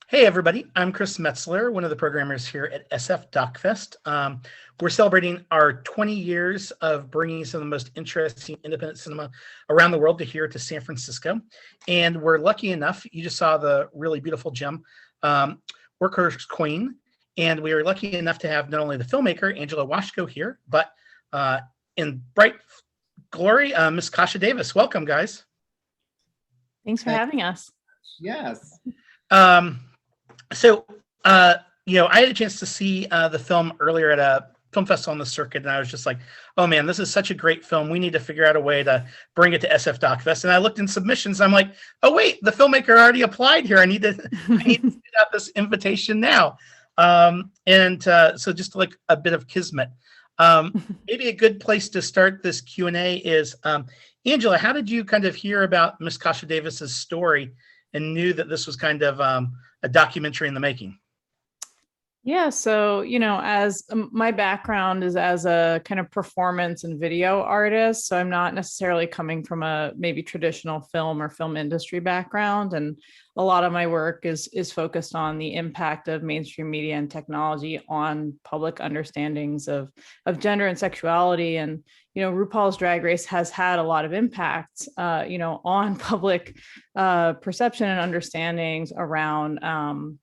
Hey, everybody. I'm Chris Metzler, one of the programmers here at SF DocFest. We're celebrating our 20 years of bringing some of the most interesting independent cinema around the world to here to San Francisco. And we're lucky enough, you just saw the really beautiful gem, Workhorse Queen. And we are lucky enough to have not only the filmmaker, Angela Washko, here, but in bright glory, Miss Kasha Davis. Welcome, guys. Thanks for having us. Yes. So, I had a chance to see the film earlier at a film festival on the circuit, and I was just like, oh man, this is such a great film. We need to figure out a way to bring it to SF DocFest. And I looked in submissions, and I'm like, oh wait, the filmmaker already applied here. I need to send out this invitation now. So just like a bit of kismet. Maybe a good place to start this Q&A is, Angela, how did you kind of hear about Miss Kasha Davis's story and knew that this was kind of a documentary in the making? Yeah, so, as my background is as a kind of performance and video artist, so I'm not necessarily coming from a maybe traditional film or film industry background. And a lot of my work is focused on the impact of mainstream media and technology on public understandings of gender and sexuality. And, RuPaul's Drag Race has had a lot of impact, on public perception and understandings around,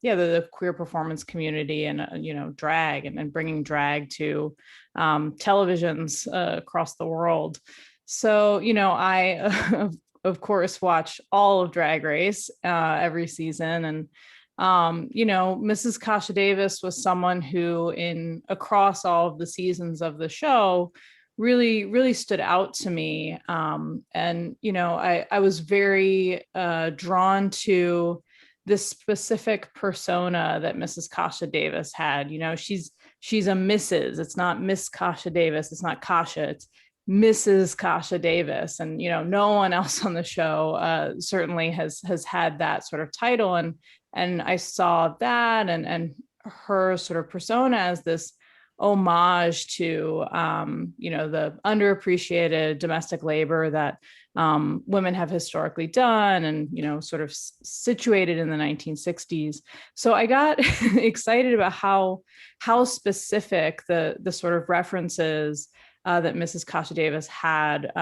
the queer performance community and, drag and bringing drag to televisions across the world. So, I, of course, watch all of Drag Race every season. And, Mrs. Kasha Davis was someone who across all of the seasons of the show really, really stood out to me. I was very drawn to this specific persona that Mrs. Kasha Davis had. She's a Mrs. It's not Miss Kasha Davis. It's not Kasha. It's Mrs. Kasha Davis. And, no one else on the show certainly has had that sort of title. And I saw that and her sort of persona as this homage to, the underappreciated domestic labor that women have historically done and, sort of situated in the 1960s. So I got excited about how specific the sort of references that Mrs. Kasha Davis had,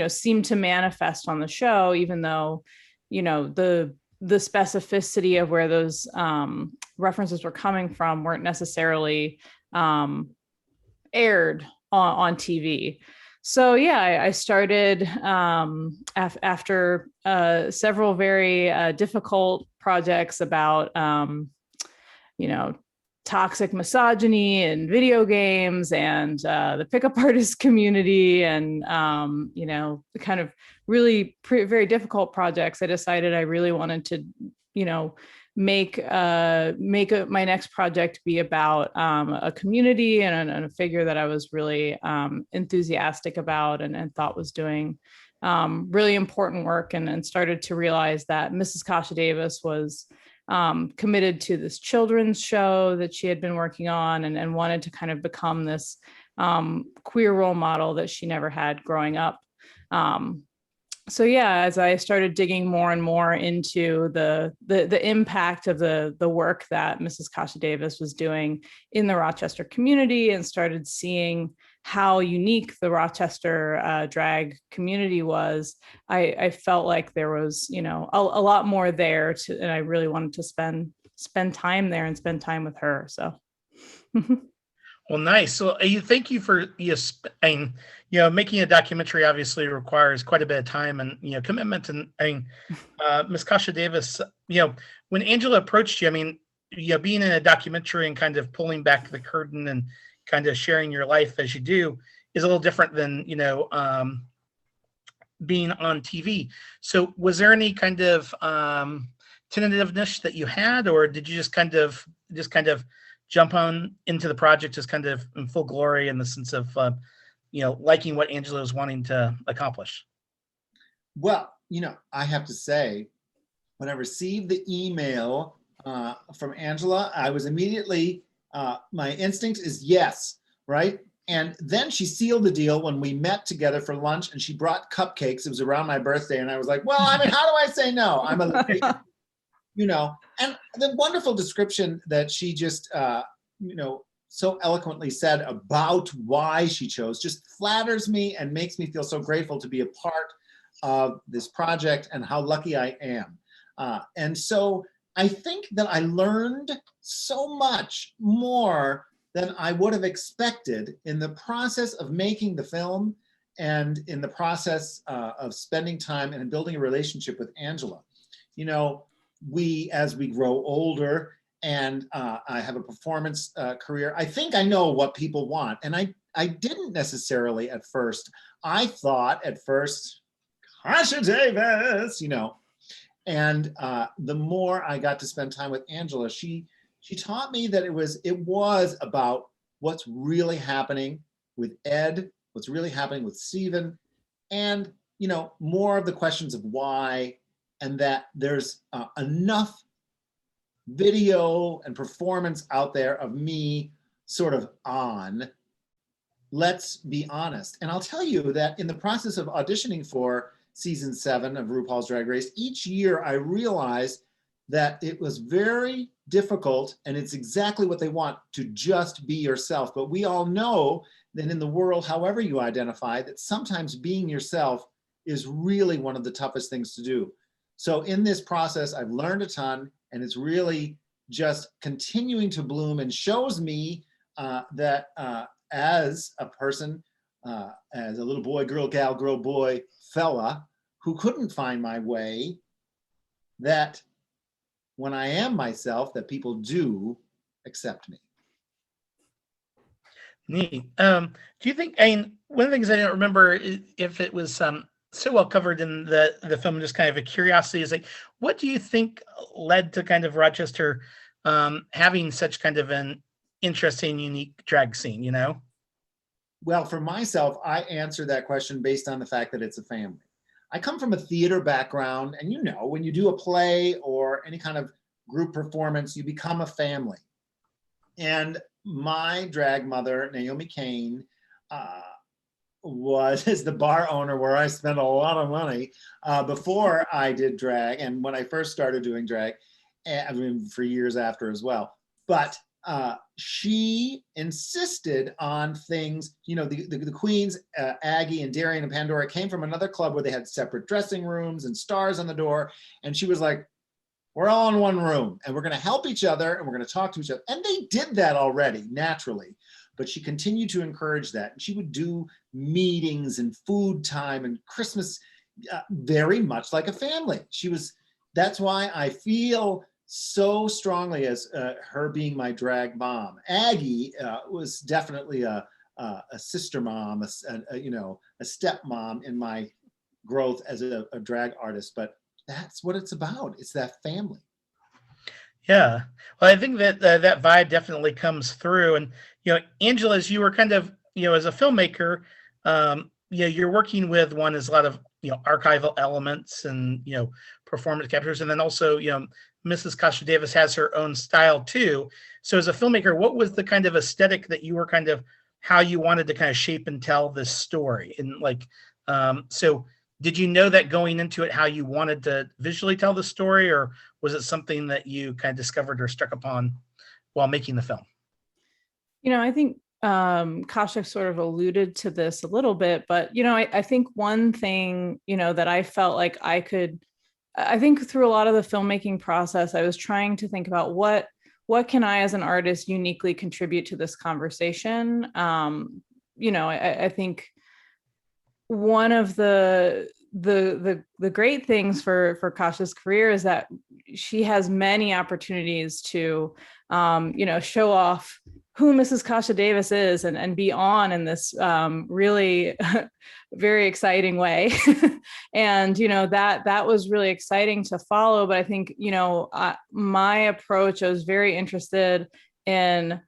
seemed to manifest on the show, even though, the specificity of where those references were coming from weren't necessarily aired on TV. So yeah, I started after several very difficult projects about toxic misogyny in video games and the pickup artist community and kind of really very difficult projects. I decided I really wanted to make my next project be about a community and a figure that I was really enthusiastic about and thought was doing really important work, and started to realize that Mrs. Kasha Davis was committed to this children's show that she had been working on and wanted to kind of become this queer role model that she never had growing up. So yeah, as I started digging more and more into the impact of the work that Mrs. Kasha Davis was doing in the Rochester community and started seeing how unique the Rochester drag community was, I felt like there was, a lot more there and I really wanted to spend time there and spend time with her. So. Well, nice. So thank you for making a documentary obviously requires quite a bit of time and commitment. And Ms. Kasha Davis, when Angela approached you, being in a documentary and kind of pulling back the curtain and kind of sharing your life as you do is a little different than being on TV. So was there any kind of tentativeness that you had, or did you just kind of jump on into the project just kind of in full glory in the sense of, liking what Angela was wanting to accomplish? Well, I have to say, when I received the email from Angela, I was immediately, my instinct is yes, right? And then she sealed the deal when we met together for lunch and she brought cupcakes. It was around my birthday. And I was like, well, how do I say no? I'm a you know, and the wonderful description that she just, you know, so eloquently said about why she chose just flatters me and makes me feel so grateful to be a part of this project and how lucky I am. And so I think that I learned so much more than I would have expected in the process of making the film and in the process of spending time and building a relationship with Angela. You know, as we grow older and I have a performance career, I think I know what people want. And I didn't necessarily at first. I thought at first, Kasha Davis, you know, and the more I got to spend time with Angela, she taught me that it was about what's really happening with Ed, what's really happening with Stephen, and you know, more of the questions of why, and that there's enough video and performance out there of me sort of on. Let's be honest. And I'll tell you that in the process of auditioning for season 7 of RuPaul's Drag Race, each year I realized that it was very difficult, and it's exactly what they want, to just be yourself. But we all know that in the world, however you identify, that sometimes being yourself is really one of the toughest things to do. So in this process, I've learned a ton, and it's really just continuing to bloom and shows me that as a person, as a little boy, girl, gal, girl, boy, fella who couldn't find my way, that when I am myself, that people do accept me. Neat. Do you think, I mean, one of the things I don't remember if it was so well covered in the film, just kind of a curiosity, is like, what do you think led to kind of Rochester having such kind of an interesting, unique drag scene, you know? Well, for myself, I answer that question based on the fact that it's a family. I come from a theater background, and you know, when you do a play or any kind of group performance, you become a family. And my drag mother, Naomi Kane, was the bar owner where I spent a lot of money before I did drag, and when I first started doing drag, I mean, for years after as well. But she insisted on things, you know, the queens, Aggie and Darian and Pandora, came from another club where they had separate dressing rooms and stars on the door. And she was like, we're all in one room and we're going to help each other and we're going to talk to each other. And they did that already naturally, but she continued to encourage that. And she would do meetings and food time and Christmas very much like a family. That's why I feel so strongly as her being my drag mom. Aggie was definitely a sister mom, you know, a stepmom in my growth as a drag artist. But that's what it's about. It's that family. Yeah. Well, I think that that vibe definitely comes through. And, you know, Angela, as you were kind of, you know, as a filmmaker, you know, you're working with one is a lot of, you know, archival elements and, you know, performance captures. And then also, you know, Mrs. Kasha Davis has her own style too. So as a filmmaker, what was the kind of aesthetic that you were kind of, how you wanted to kind of shape and tell this story? And like, so did you know that going into it, how you wanted to visually tell the story, or was it something that you kind of discovered or struck upon while making the film? You know, I think Kasha sort of alluded to this a little bit, but, you know, I think one thing, you know, that I felt like I think through a lot of the filmmaking process, I was trying to think about what can I as an artist uniquely contribute to this conversation? You know, I think one of the great things for Kasha's career is that she has many opportunities to, you know, show off who Mrs. Kasha Davis is and be on in this really very exciting way. And, you know, that was really exciting to follow. But I think, you know, my approach, I was very interested in,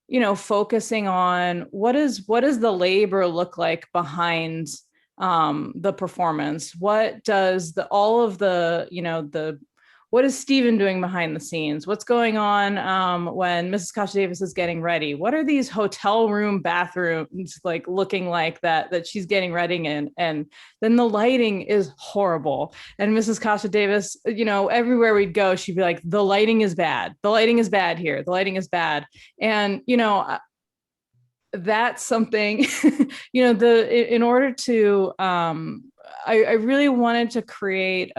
you know, focusing on what does the labor look like behind what does all of the, you know, what what is Steven doing behind the scenes? What's going on when Mrs. Kasha Davis is getting ready? What are these hotel room bathrooms like looking like that she's getting ready in? And then the lighting is horrible. And Mrs. Kasha Davis, you know, everywhere we'd go, she'd be like, the lighting is bad. The lighting is bad here. The lighting is bad. And, you know, that's something, you know, in order to, I really wanted to create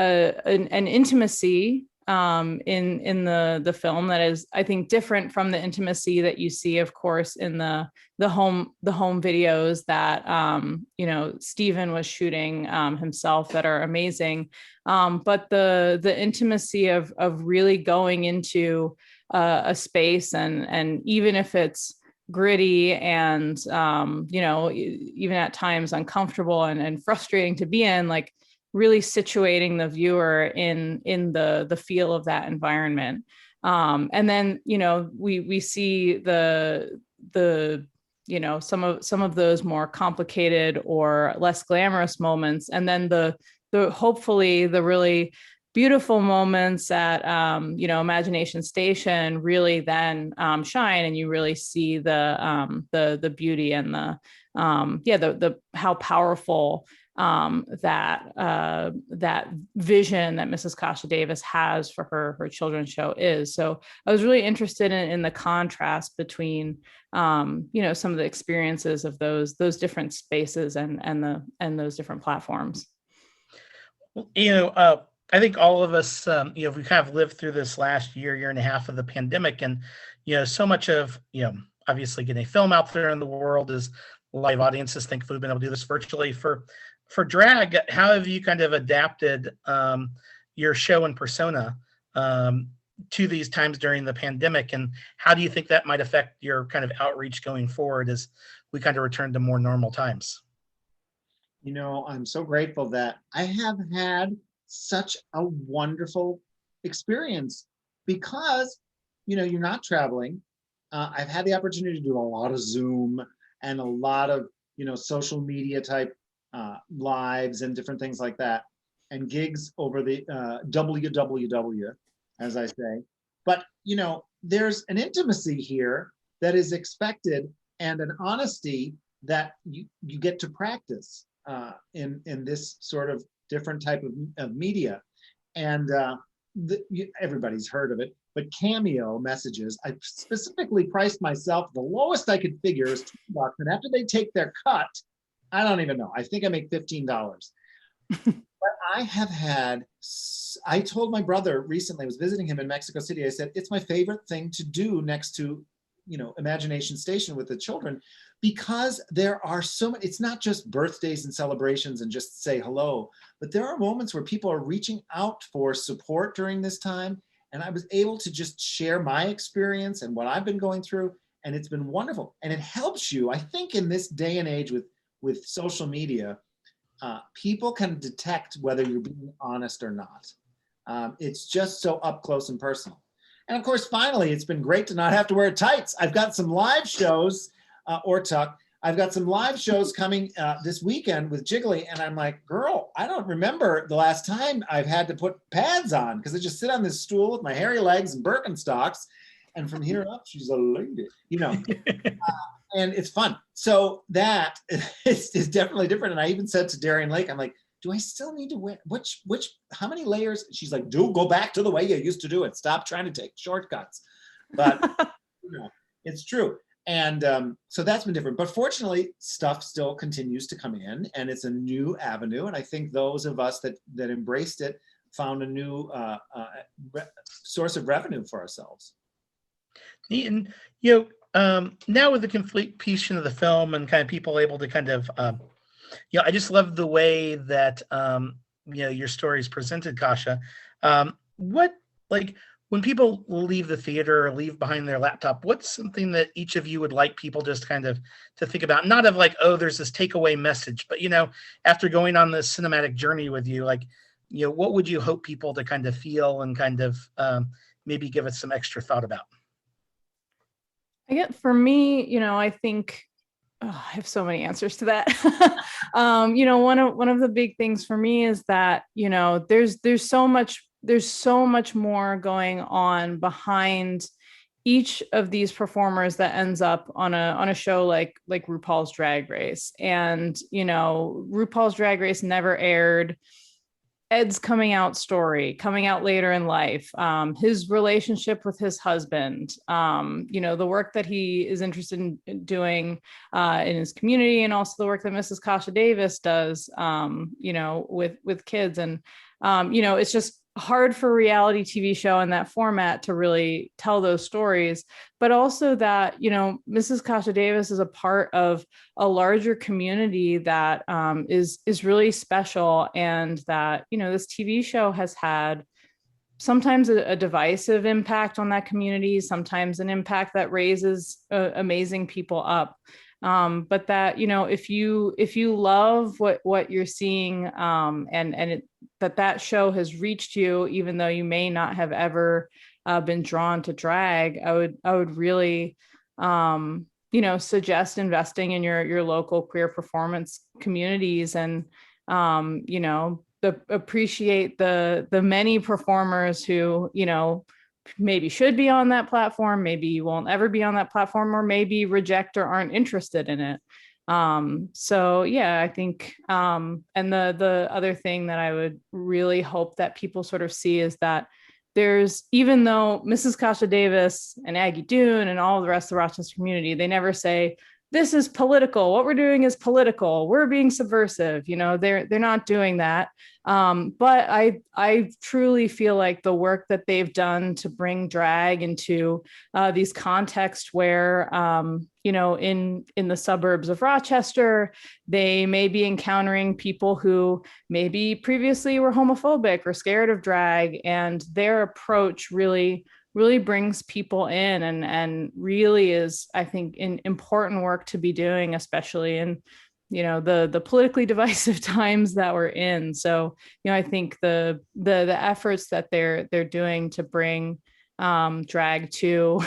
an intimacy in the film that is, I think, different from the intimacy that you see, of course, in the home videos that you know, Steven was shooting himself, that are amazing. But the intimacy of really going into a space, and even if it's gritty and you know, even at times uncomfortable and frustrating to be in, like really situating the viewer in the feel of that environment. And then, you know, we see the you know, some of those more complicated or less glamorous moments, and then the hopefully the really beautiful moments at you know, Imagination Station really then shine, and you really see the beauty and the how powerful that vision that Mrs. Kasha Davis has for her children's show is. So I was really interested in the contrast between you know, some of the experiences of those different spaces and those different platforms. You know, I think all of us, you know, we kind of lived through this last year and a half of the pandemic, and you know, so much of, you know, obviously getting a film out there in the world is live audiences. Thankfully, we've been able to do this virtually. For drag, how have you kind of adapted your show and persona to these times during the pandemic, and how do you think that might affect your kind of outreach going forward as we kind of return to more normal times? You know, I'm so grateful that I have had such a wonderful experience because, you know, you're not traveling. I've had the opportunity to do a lot of Zoom and a lot of, you know, social media type lives and different things like that, and gigs over the www, as I say. But, you know, there's an intimacy here that is expected, and an honesty that you get to practice in this sort of different type of media. And everybody's heard of it, but Cameo messages, I specifically priced myself, the lowest I could figure is $2, and after they take their cut, I don't even know, I think I make $15. But I have had, I told my brother recently, I was visiting him in Mexico City, I said, it's my favorite thing to do next to, you know, Imagination Station with the children, because there are so many, it's not just birthdays and celebrations and just say hello, but there are moments where people are reaching out for support during this time. And I was able to just share my experience and what I've been going through. And it's been wonderful. And it helps you, I think, in this day and age with social media, people can detect whether you're being honest or not. It's just so up close and personal. And of course, finally, it's been great to not have to wear tights. I've got some live shows, or tuck. I've got some live shows coming this weekend with Jiggly, and I'm like, girl, I don't remember the last time I've had to put pads on, because I just sit on this stool with my hairy legs and Birkenstocks, and from here up, she's a lady, you know. And it's fun. So that is definitely different. And I even said to Darian Lake, I'm like, do I still need to wear, how many layers? She's like, go back to the way you used to do it. Stop trying to take shortcuts. But you know, it's true. And so that's been different. But fortunately, stuff still continues to come in, and it's a new avenue. And I think those of us that embraced it found a new source of revenue for ourselves. And you know, now with the completion of the film and kind of people able to kind of, you know, I just love the way that you know, your story is presented, Kasha. What, like, when people leave the theater or leave behind their laptop, what's something that each of you would like people just kind of to think about? Not of like, oh, there's this takeaway message, but, you know, after going on this cinematic journey with you, like, you know, what would you hope people to kind of feel and kind of maybe give us some extra thought about? I get, for me, you know, I think, I have so many answers to that. You know, one of the big things for me is that, you know, there's so much there's so much more going on behind each of these performers that ends up on a show like RuPaul's Drag Race. And RuPaul's Drag Race never aired Ed's coming out story, coming out later in life, his relationship with his husband, the work that he is interested in doing in his community, and also the work that Mrs. Kasha Davis does, with kids. And, it's just hard for a reality TV show in that format to really tell those stories, but also that, Mrs. Kasha Davis is a part of a larger community that is really special, and that, this TV show has had sometimes a divisive impact on that community, sometimes an impact that raises amazing people up. But that, if you love what you're seeing, and that show has reached you, even though you may not have ever been drawn to drag, I would really, suggest investing in your local queer performance communities, and, appreciate the many performers who, maybe should be on that platform, maybe you won't ever be on that platform, or maybe reject or aren't interested in it. So yeah, I think, and the other thing that I would really hope that people sort of see is that even though Mrs. Kasha Davis and Aggie Doon and all the rest of the Rochester community, they never say, this is political, what we're doing is political, we're being subversive, they're not doing that. But I truly feel like the work that they've done to bring drag into these contexts where, in the suburbs of Rochester, they may be encountering people who maybe previously were homophobic or scared of drag, and their approach really brings people in, and really is, I think, important work to be doing, especially in, the politically divisive times that we're in. So, I think the efforts that they're doing to bring drag to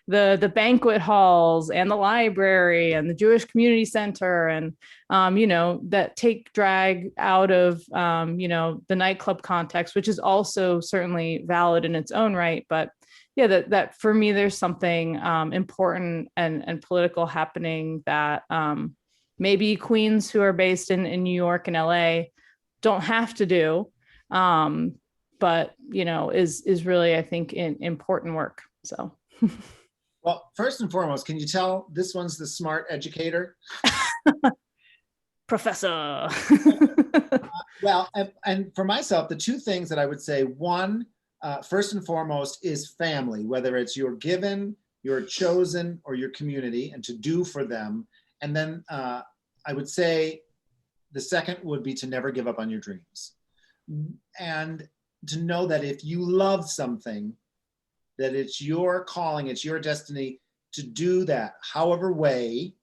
the banquet halls and the library and the Jewish Community Center, and that take drag out of the nightclub context, which is also certainly valid in its own right. But yeah, that for me, there's something important and political happening that maybe queens who are based in New York and LA don't have to do. But is really, I think, important work. So Well, first and foremost, can you tell this one's the smart educator? Professor. Well, and for myself, the two things that I would say, one, first and foremost, is family, whether it's your given, your chosen, or your community, and to do for them. And then I would say the second would be to never give up on your dreams. And to know that if you love something, that it's your calling, it's your destiny to do that, however way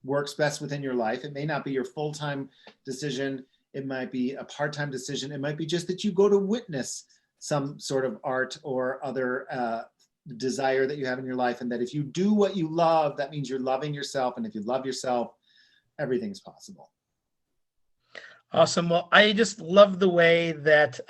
works best within your life. It may not be your full-time decision. It might be a part-time decision. It might be just that you go to witness some sort of art or other desire that you have in your life. And that if you do what you love, that means you're loving yourself. And if you love yourself, everything's possible. Awesome. Well, I just love the way that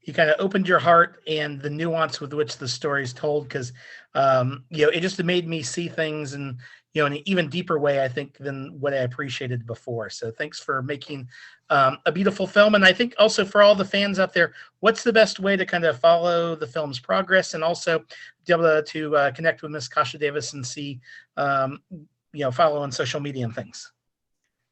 you kind of opened your heart and the nuance with which the story is told, because it just made me see things in an even deeper way, I think, than what I appreciated before. So thanks for making a beautiful film. And I think also for all the fans out there, what's the best way to kind of follow the film's progress, and also be able to connect with Miss Kasha Davis and see, follow on social media and things?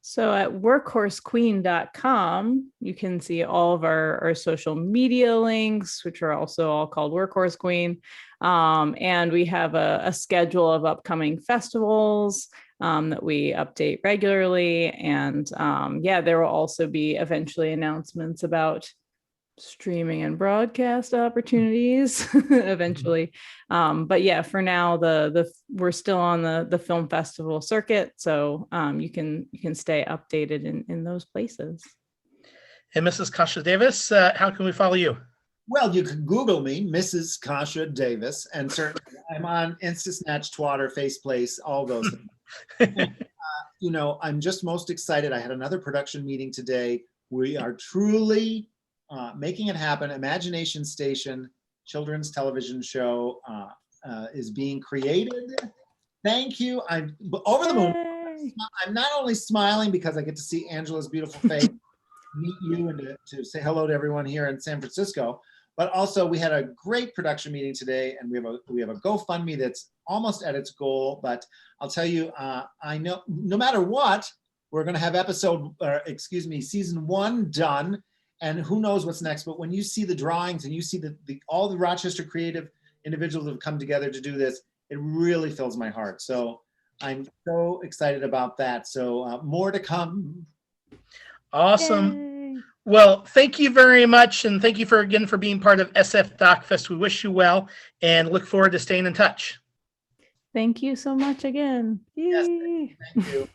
So at workhorsequeen.com, you can see all of our social media links, which are also all called Workhorse Queen. And we have a schedule of upcoming festivals that we update regularly. And there will also be eventually announcements about streaming and broadcast opportunities eventually. But yeah, for now, we're still on the film festival circuit, so you can stay updated in those places. And Mrs. Kasha Davis, how can we follow you? Well, you can Google me, Mrs. Kasha Davis, and certainly I'm on Insta Snatch, Twatter, Faceplace, all those things. And, I'm just most excited. I had another production meeting today. We are truly making it happen. Imagination Station children's television show is being created. Thank you. I'm over the moon. Yay. I'm not only smiling because I get to see Angela's beautiful face, meet you, and to say hello to everyone here in San Francisco, but also we had a great production meeting today, and we have a GoFundMe that's almost at its goal. But I'll tell you, I know no matter what, we're going to have season 1 done, and who knows what's next. But when you see the drawings and you see all the Rochester creative individuals that have come together to do this, it really fills my heart. So I'm so excited about that. So more to come. Awesome. Yay. Well, thank you very much. And thank you again for being part of SF Doc Fest. We wish you well and look forward to staying in touch. Thank you so much again. Yes, Yay. thank you.